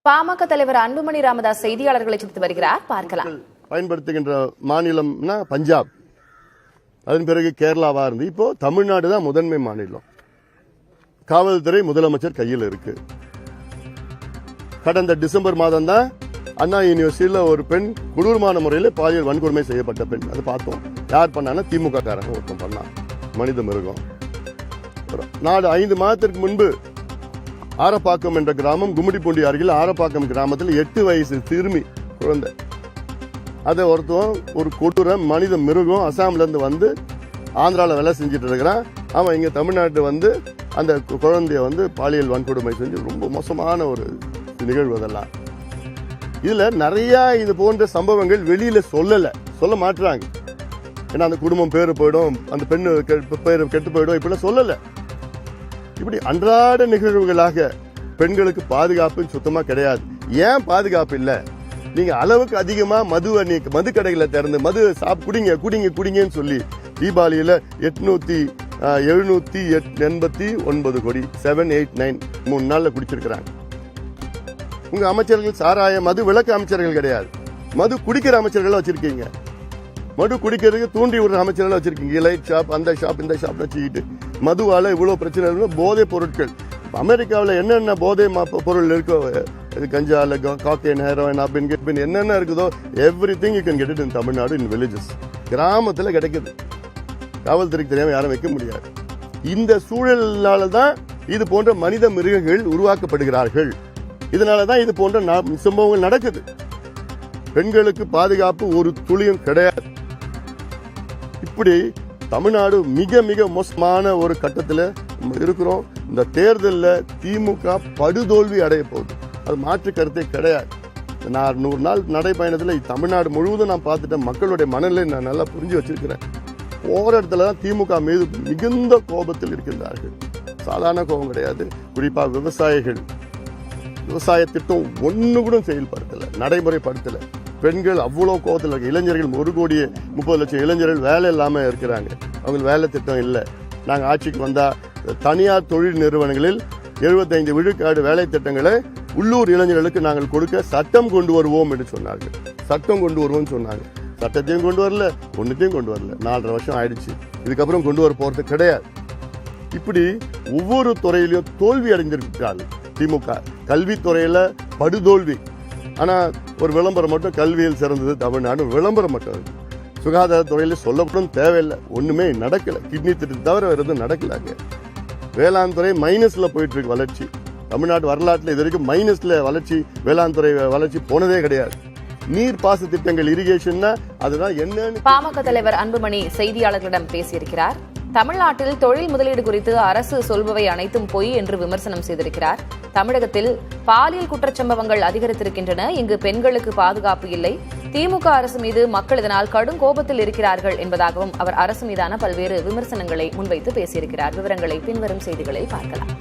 பாமக தலைவர் அன்புமணி ராமதாஸ் செய்தியாளர்களை சந்தித்து வருகிறார். பார்க்கலாம். பயன்படுத்துகின்ற மாநிலம்னா பஞ்சாப், அதன் பிறகு கேரளாவா இருந்து இப்போ தமிழ்நாடு தான் முதன்மை மாநிலம். காவல்துறை முதலமைச்சர் கையில் இருக்கு. கடந்த டிசம்பர் மாதம் தான் அண்ணா யூனிவர்சிட்டியில் ஒரு பெண் கொடூரமான முறையில் பாலியல் வன்கொடுமை செய்யப்பட்ட பெண். அதை பார்த்தோம். யார் பண்ணான்னா திமுக காரங்க ஒருத்தம் பண்ணா, மனித மிருகம். நாடு 5 மாதத்திற்கு முன்பு ஆரப்பாக்கம் என்ற கிராமம், கும்மிடிப்பூண்டி அருகில் ஆரப்பாக்கம் கிராமத்தில் 8 வயசு சிறுமி குழந்தை, அதை ஒருத்தவன் ஒரு கொடூர மனித மிருகம் அசாம்ல இருந்து வந்து ஆந்திராவில் வேலை செஞ்சுட்டு இருக்கிறான். அவன் இங்க தமிழ்நாட்டு வந்து அந்த குழந்தைய வந்து பாலியல் வன்கொடுமை செஞ்சு ரொம்ப மோசமான ஒரு நிகழ்வு. அதெல்லாம் இதுல நிறைய இது போன்ற சம்பவங்கள் வெளியில சொல்ல மாட்டுறாங்க. ஏன்னா அந்த குடும்பம் பேரு போயிடும், அந்த பெண்ணு பேரு கெட்டு போயிடும், இப்படிலாம் சொல்லல. இப்படி அன்றாட நிகழ்வுகளாக பெண்களுக்கு பாதுகாப்பு சுத்தமா கிடையாது. ஏன் பாதுகாப்பு இல்ல? நீங்க அளவுக்கு அதிகமா மது கடைகளை திறந்து மது குடிங்கன்னு சொல்லி தீபாவளியில 789 கோடி 789 3 நாள்ல குடிச்சிருக்கிறாங்க. உங்க அமைச்சர்கள் சாராய மது விலக்கு அமைச்சர்கள் கிடையாது, மது குடிக்கிற அமைச்சர்கள் வச்சிருக்கீங்க. மது குடிக்கிறதுக்கு தூண்டி விடுற அமைச்சர்கள் வச்சிருக்கீங்க. லைட் ஷாப், அந்த ஷாப், இந்த ஷாப் வச்சுக்கிட்டு மதுவால இவ்வளவு பிரச்சனை. போதை பொருட்கள் அமெரிக்காவில் என்னென்ன போதை பொருள் இருக்கோ, கஞ்சால காக்கைன், ஹெரோயின், அப்படின்னு என்னென்ன இருக்குதோ everything you can get it in Tamil Nadu, in villages. கிராமத்தில் கிடைக்குது. காவல்துறைக்கு தெரியாம யாரும் வைக்க முடியாது. இந்த சூழலால தான் இது போன்ற மனித மிருகங்கள் உருவாக்கப்படுகிறார்கள். இதனாலதான் இது போன்ற சம்பவங்கள் நடக்குது. பெண்களுக்கு பாதுகாப்பு ஒரு துளியும் கிடையாது. இப்படி தமிழ்நாடு மிக மிக மோசமான ஒரு கட்டத்தில் இருக்கிறோம். இந்த தேர்தலில் திமுக படுதோல்வி அடைய போகுது, அது மாற்று கருத்தே கிடையாது. நான் 100 நாள் நடைபயணத்தில் தமிழ்நாடு முழுவதும் நான் பார்த்துட்டேன். மக்களுடைய மனநிலை நான் நல்லா புரிஞ்சு வச்சிருக்கிறேன். போற இடத்துல தான் திமுக மீது மிகுந்த கோபத்தில் இருக்கின்றார்கள். சாதாரண கோபம் கிடையாது. குறிப்பாக விவசாய திட்டம் ஒண்ணு கூட செயல்படுத்தல, நடைமுறைப்படுத்தல. பெண்கள் அவ்வளவு கோபத்தில் இருக்கு. இளைஞர்கள் 1,30,00,000 இளைஞர்கள் வேலை இல்லாம இருக்கிறாங்க. அவங்களுக்கு வேலை திட்டம் இல்லை. நாங்க ஆட்சிக்கு வந்தா தனியார் தொழில் நிறுவனங்களில் 75 விழுக்காடு வேலை திட்டங்களை உள்ளூர் இளைஞர்களுக்கு நாங்கள் கொடுக்க சட்டம் கொண்டு வருவோம் என்று சொன்னார்கள். சட்டம் கொண்டு வருவோம் சொன்னாங்க. சட்டத்தையும் கொண்டு வரல, ஒன்னுத்தையும் கொண்டு வரல. 4.5 வருஷம் ஆயிடுச்சு. இதுக்கப்புறம் கொண்டு வர போறது கிடையாது. இப்படி ஒவ்வொரு துறையிலும் தோல்வி அடைந்திருக்கிறார்கள் திமுக. கல்வித்துறையில படுதோல்வி. ஆனா ஒரு விளம்பரம் மட்டும், கல்வியில் சிறந்தது தமிழ்நாடு, விளம்பரம் மட்டும் இருக்கு. சுகாதாரத்துறையில சொல்லப்படும் தேவையில்லை, ஒண்ணுமே நடக்கல. கிட்னி திட்டத்தை தவிர வேற எதுவும் நடக்கலாங்க. வேளாண் துறை மைனஸ்ல போயிட்டு இருக்கு வளர்ச்சி. தமிழ்நாடு வரலாற்றுல இது வரைக்கும் மைனஸ்ல வளர்ச்சி, வேளாண் துறை வளர்ச்சி போனதே கிடையாது. நீர்ப்பாச திட்டங்கள், இரிகேஷன்னா அதுதான் என்னன்னு. பாமக தலைவர் அன்புமணி செய்தியாளர்களிடம் பேசியிருக்கிறார். தமிழ்நாட்டில் தொழில் முதலீடு குறித்து அரசு சொல்பவை அனைத்தும் பொய் என்று விமர்சனம் செய்திருக்கிறார். தமிழகத்தில் பாலியல் குற்றச்சம்பவங்கள் அதிகரித்திருக்கின்றன. இங்கு பெண்களுக்கு பாதுகாப்பு இல்லை. திமுக அரசு மீது மக்கள் இதனால் கடும் கோபத்தில் இருக்கிறார்கள் என்பதாகவும் அவர் அரசு மீதான பல்வேறு விமர்சனங்களை முன்வைத்து பேசியிருக்கிறார். விவரங்களை பின்வரும் செய்திகளில் பார்க்கலாம்.